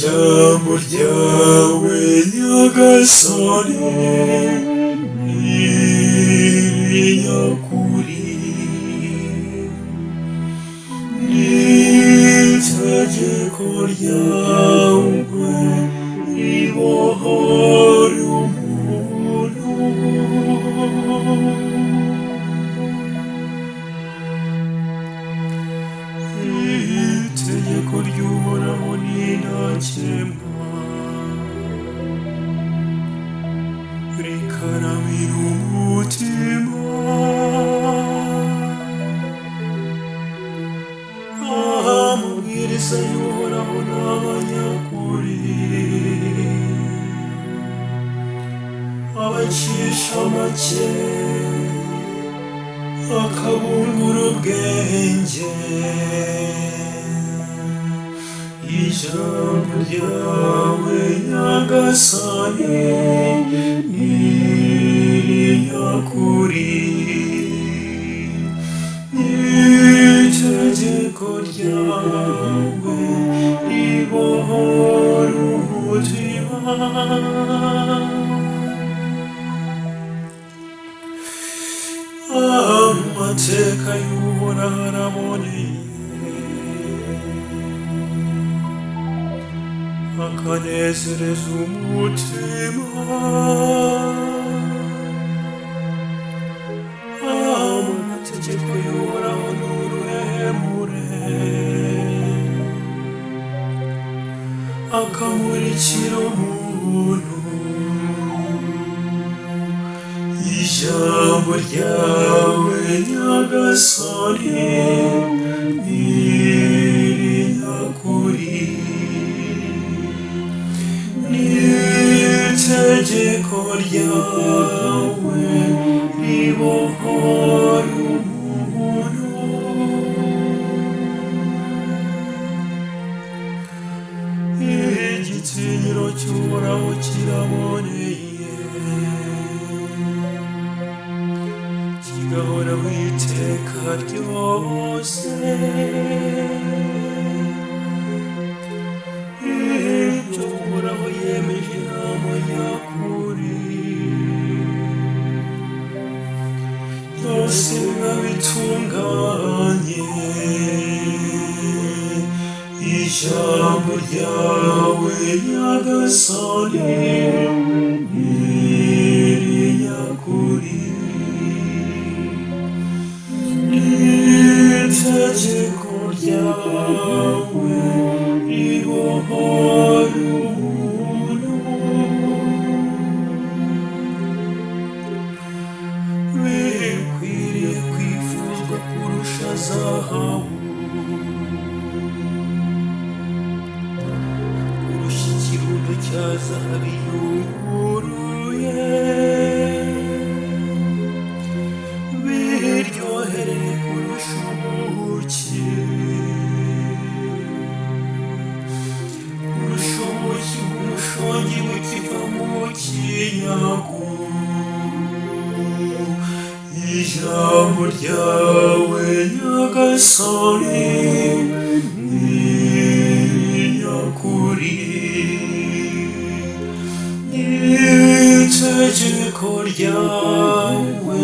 ijambo ryawe nyagasani nyakuri n'itegeko ryawe ribohora umuntu itegeko ry'uhoraho ni ntakemwa rikaramira umutima amabwiriza y'uhoraho ni abanyakuri abacisha make akabungura ubwenge ijambo ryawe nyagasani ni nyakuri itegeko ryawe ribohora umutima amateka y'uhoraho araboneye akanezereza umutima amategeko y'uhoraho ni uruhemure akamurikira umuntu ijambo ryawe nyagasani ni nyakuri n'itegeko ryawe ribohora umuntu igitinyiro cy'uhoraho kiraboneye kigahoraho iteka ryose ibyo uhoraho yemeje inama nyakuri byose biba bitunganye ijambo ryawe nyagasani ni nyakuri itegeko ryawe ribohora umuntu bikwiriye kwifuzwa kurusha zahabu kurusha ikirundo cya zahabu yunguruye biryohereye kurusha ubuki kurusha ubuki bw'umushongi bukiva mu kinyagu ijambo ryawe nyagasani ni nyakuri itegeko ryawe